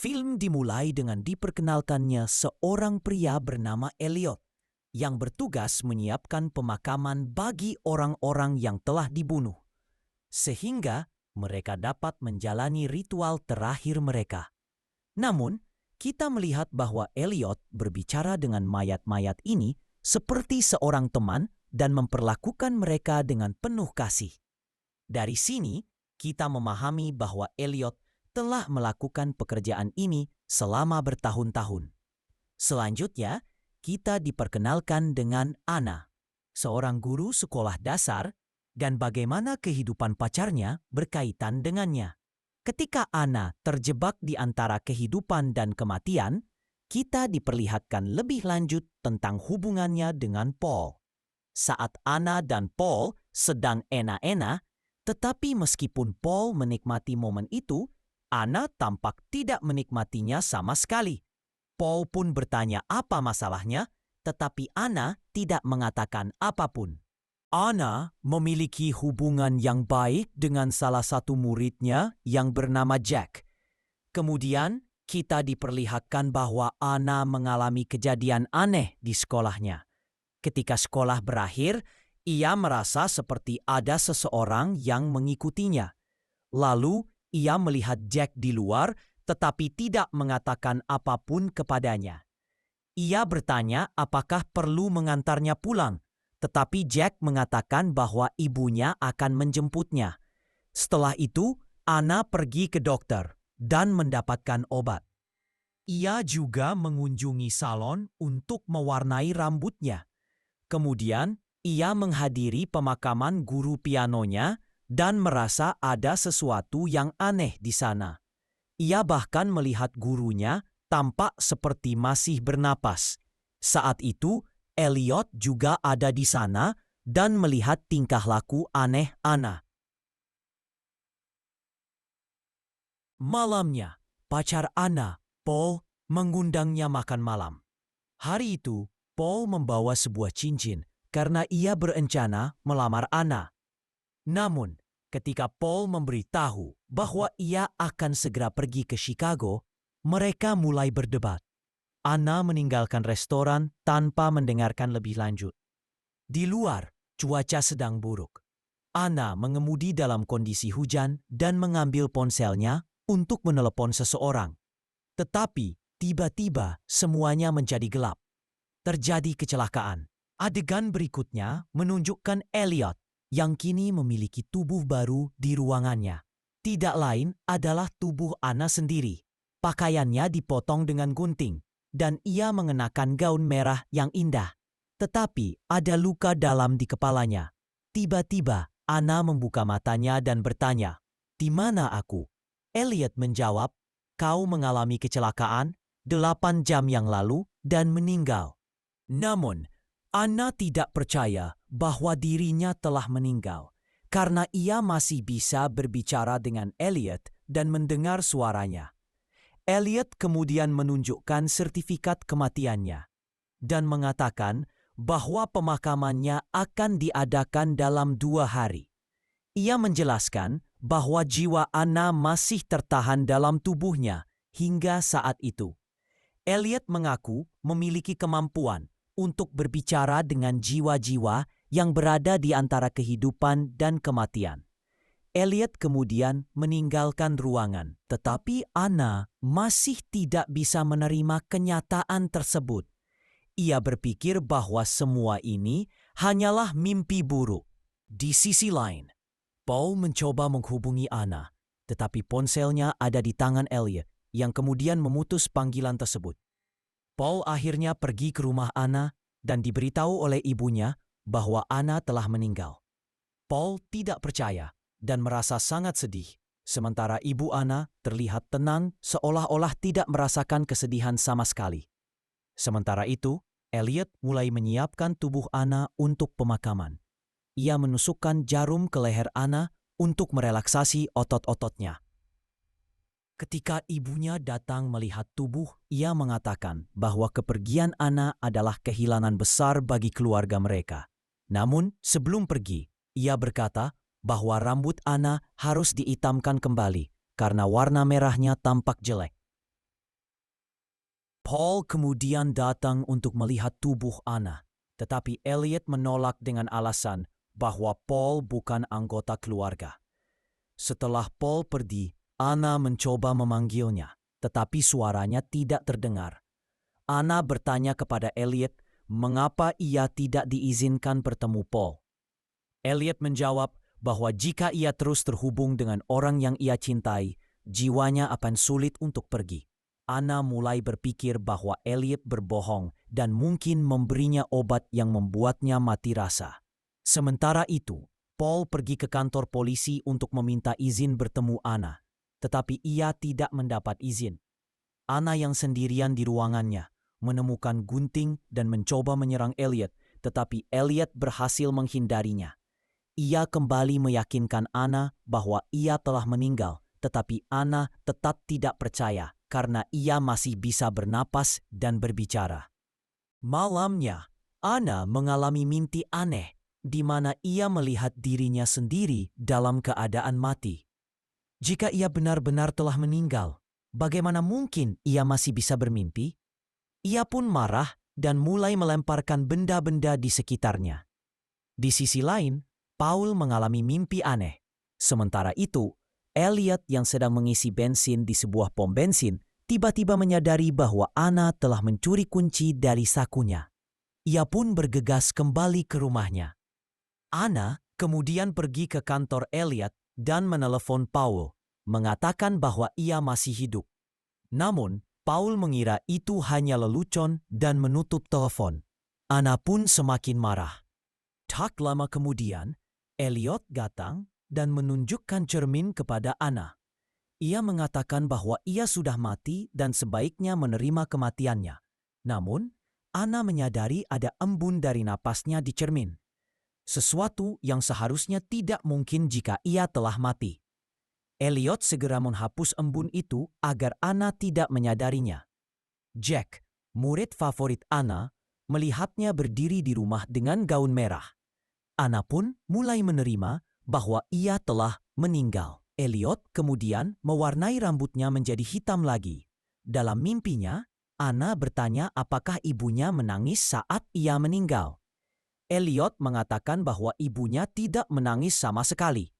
Film dimulai dengan diperkenalkannya seorang pria bernama Elliot yang bertugas menyiapkan pemakaman bagi orang-orang yang telah dibunuh, sehingga mereka dapat menjalani ritual terakhir mereka. Namun, kita melihat bahwa Elliot berbicara dengan mayat-mayat ini seperti seorang teman dan memperlakukan mereka dengan penuh kasih. Dari sini, kita memahami bahwa Elliot telah melakukan pekerjaan ini selama bertahun-tahun. Selanjutnya, kita diperkenalkan dengan Anna, seorang guru sekolah dasar, dan bagaimana kehidupan pacarnya berkaitan dengannya. Ketika Anna terjebak di antara kehidupan dan kematian, kita diperlihatkan lebih lanjut tentang hubungannya dengan Paul. Saat Anna dan Paul sedang enak-enak, tetapi meskipun Paul menikmati momen itu, Anna tampak tidak menikmatinya sama sekali. Paul pun bertanya apa masalahnya, tetapi Anna tidak mengatakan apapun. Anna memiliki hubungan yang baik dengan salah satu muridnya yang bernama Jack. Kemudian, kita diperlihatkan bahwa Anna mengalami kejadian aneh di sekolahnya. Ketika sekolah berakhir, ia merasa seperti ada seseorang yang mengikutinya. Lalu, ia melihat Jack di luar, tetapi tidak mengatakan apapun kepadanya. Ia bertanya apakah perlu mengantarnya pulang, tetapi Jack mengatakan bahwa ibunya akan menjemputnya. Setelah itu, Anna pergi ke dokter dan mendapatkan obat. Ia juga mengunjungi salon untuk mewarnai rambutnya. Kemudian, ia menghadiri pemakaman guru pianonya dan merasa ada sesuatu yang aneh di sana. Ia bahkan melihat gurunya tampak seperti masih bernapas. Saat itu, Elliot juga ada di sana dan melihat tingkah laku aneh Anna. Malamnya, pacar Anna, Paul, mengundangnya makan malam. Hari itu, Paul membawa sebuah cincin karena ia berencana melamar Anna. Namun, ketika Paul memberitahu bahwa ia akan segera pergi ke Chicago, mereka mulai berdebat. Anna meninggalkan restoran tanpa mendengarkan lebih lanjut. Di luar, cuaca sedang buruk. Anna mengemudi dalam kondisi hujan dan mengambil ponselnya untuk menelepon seseorang. Tetapi, tiba-tiba semuanya menjadi gelap. Terjadi kecelakaan. Adegan berikutnya menunjukkan Elliot yang kini memiliki tubuh baru di ruangannya. Tidak lain adalah tubuh Anna sendiri. Pakaiannya dipotong dengan gunting, dan ia mengenakan gaun merah yang indah. Tetapi ada luka dalam di kepalanya. Tiba-tiba, Anna membuka matanya dan bertanya, "Di mana aku?" Elliot menjawab, "Kau mengalami kecelakaan 8 jam yang lalu dan meninggal." Namun, Anna tidak percaya bahwa dirinya telah meninggal karena ia masih bisa berbicara dengan Elliot dan mendengar suaranya. Elliot kemudian menunjukkan sertifikat kematiannya dan mengatakan bahwa pemakamannya akan diadakan dalam 2 hari. Ia menjelaskan bahwa jiwa Anna masih tertahan dalam tubuhnya hingga saat itu. Elliot mengaku memiliki kemampuan untuk berbicara dengan jiwa-jiwa yang berada di antara kehidupan dan kematian. Elliot kemudian meninggalkan ruangan, tetapi Anna masih tidak bisa menerima kenyataan tersebut. Ia berpikir bahwa semua ini hanyalah mimpi buruk. Di sisi lain, Paul mencoba menghubungi Anna, tetapi ponselnya ada di tangan Elliot yang kemudian memutus panggilan tersebut. Paul akhirnya pergi ke rumah Anna dan diberitahu oleh ibunya bahwa Anna telah meninggal. Paul tidak percaya dan merasa sangat sedih, sementara ibu Anna terlihat tenang seolah-olah tidak merasakan kesedihan sama sekali. Sementara itu, Elliot mulai menyiapkan tubuh Anna untuk pemakaman. Ia menusukkan jarum ke leher Anna untuk merelaksasi otot-ototnya. Ketika ibunya datang melihat tubuh, ia mengatakan bahwa kepergian Anna adalah kehilangan besar bagi keluarga mereka. Namun, sebelum pergi, ia berkata bahwa rambut Anna harus dihitamkan kembali karena warna merahnya tampak jelek. Paul kemudian datang untuk melihat tubuh Anna, tetapi Elliot menolak dengan alasan bahwa Paul bukan anggota keluarga. Setelah Paul pergi, Anna mencoba memanggilnya, tetapi suaranya tidak terdengar. Anna bertanya kepada Elliot mengapa ia tidak diizinkan bertemu Paul. Elliot menjawab bahwa jika ia terus terhubung dengan orang yang ia cintai, jiwanya akan sulit untuk pergi. Anna mulai berpikir bahwa Elliot berbohong dan mungkin memberinya obat yang membuatnya mati rasa. Sementara itu, Paul pergi ke kantor polisi untuk meminta izin bertemu Anna, tetapi ia tidak mendapat izin. Anna yang sendirian di ruangannya menemukan gunting dan mencoba menyerang Elliot, tetapi Elliot berhasil menghindarinya. Ia kembali meyakinkan Anna bahwa ia telah meninggal, tetapi Anna tetap tidak percaya karena ia masih bisa bernapas dan berbicara. Malamnya, Anna mengalami mimpi aneh di mana ia melihat dirinya sendiri dalam keadaan mati. Jika ia benar-benar telah meninggal, bagaimana mungkin ia masih bisa bermimpi? Ia pun marah dan mulai melemparkan benda-benda di sekitarnya. Di sisi lain, Paul mengalami mimpi aneh. Sementara itu, Elliot yang sedang mengisi bensin di sebuah pom bensin tiba-tiba menyadari bahwa Anna telah mencuri kunci dari sakunya. Ia pun bergegas kembali ke rumahnya. Anna kemudian pergi ke kantor Elliot dan menelepon Paul, mengatakan bahwa ia masih hidup. Namun, Paul mengira itu hanya lelucon dan menutup telepon. Anna pun semakin marah. Tak lama kemudian, Elliot datang dan menunjukkan cermin kepada Anna. Ia mengatakan bahwa ia sudah mati dan sebaiknya menerima kematiannya. Namun, Anna menyadari ada embun dari napasnya di cermin. Sesuatu yang seharusnya tidak mungkin jika ia telah mati. Elliot segera menghapus embun itu agar Anna tidak menyadarinya. Jack, murid favorit Anna, melihatnya berdiri di rumah dengan gaun merah. Anna pun mulai menerima bahwa ia telah meninggal. Elliot kemudian mewarnai rambutnya menjadi hitam lagi. Dalam mimpinya, Anna bertanya apakah ibunya menangis saat ia meninggal. Elliot mengatakan bahwa ibunya tidak menangis sama sekali.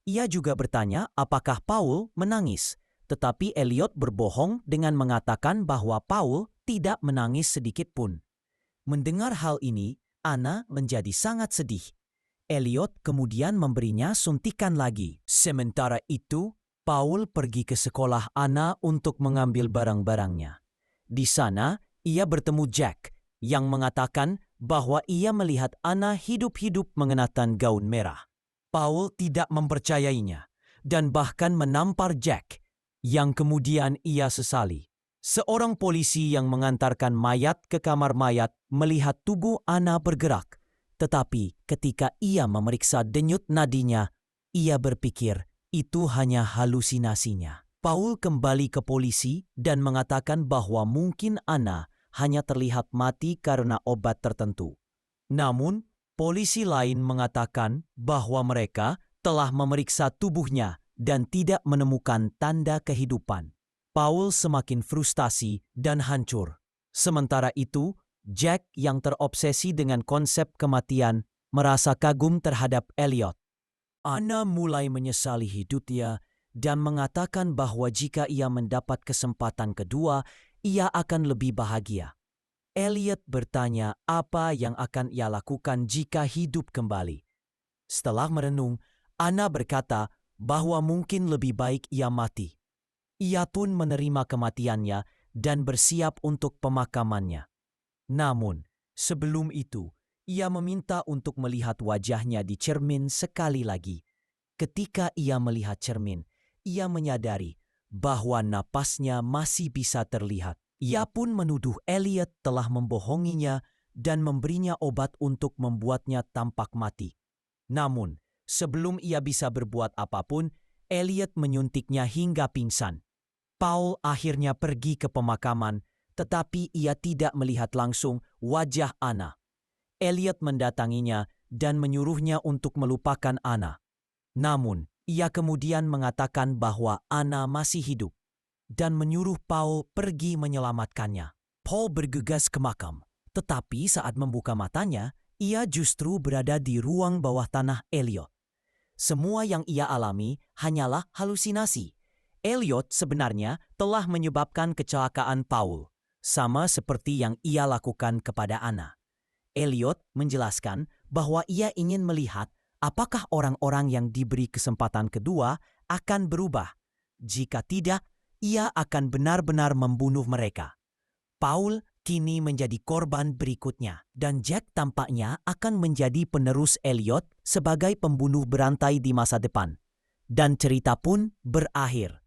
Ia juga bertanya apakah Paul menangis, tetapi Elliot berbohong dengan mengatakan bahwa Paul tidak menangis sedikit pun. Mendengar hal ini, Anna menjadi sangat sedih. Elliot kemudian memberinya suntikan lagi. Sementara itu, Paul pergi ke sekolah Anna untuk mengambil barang-barangnya. Di sana, ia bertemu Jack yang mengatakan bahwa ia melihat Anna hidup-hidup mengenakan gaun merah. Paul tidak mempercayainya dan bahkan menampar Jack, yang kemudian ia sesali. Seorang polisi yang mengantarkan mayat ke kamar mayat melihat tubuh Anna bergerak. Tetapi ketika ia memeriksa denyut nadinya, ia berpikir itu hanya halusinasinya. Paul kembali ke polisi dan mengatakan bahwa mungkin Anna hanya terlihat mati karena obat tertentu. Namun, polisi lain mengatakan bahwa mereka telah memeriksa tubuhnya dan tidak menemukan tanda kehidupan. Paul semakin frustasi dan hancur. Sementara itu, Jack yang terobsesi dengan konsep kematian merasa kagum terhadap Elliot. Anna mulai menyesali hidupnya dan mengatakan bahwa jika ia mendapat kesempatan kedua, ia akan lebih bahagia. Elliot bertanya apa yang akan ia lakukan jika hidup kembali. Setelah merenung, Anna berkata bahwa mungkin lebih baik ia mati. Ia pun menerima kematiannya dan bersiap untuk pemakamannya. Namun, sebelum itu, ia meminta untuk melihat wajahnya di cermin sekali lagi. Ketika ia melihat cermin, ia menyadari bahwa napasnya masih bisa terlihat. Ia pun menuduh Elliot telah membohonginya dan memberinya obat untuk membuatnya tampak mati. Namun, sebelum ia bisa berbuat apapun, Elliot menyuntiknya hingga pingsan. Paul akhirnya pergi ke pemakaman, tetapi ia tidak melihat langsung wajah Anna. Elliot mendatanginya dan menyuruhnya untuk melupakan Anna. Namun, ia kemudian mengatakan bahwa Anna masih hidup dan menyuruh Paul pergi menyelamatkannya. Paul bergegas ke makam, tetapi saat membuka matanya, ia justru berada di ruang bawah tanah Elliot. Semua yang ia alami hanyalah halusinasi. Elliot sebenarnya telah menyebabkan kecelakaan Paul, sama seperti yang ia lakukan kepada Anna. Elliot menjelaskan bahwa ia ingin melihat apakah orang-orang yang diberi kesempatan kedua akan berubah. Jika tidak, ia akan benar-benar membunuh mereka. Paul kini menjadi korban berikutnya, dan Jack tampaknya akan menjadi penerus Elliot sebagai pembunuh berantai di masa depan. Dan cerita pun berakhir.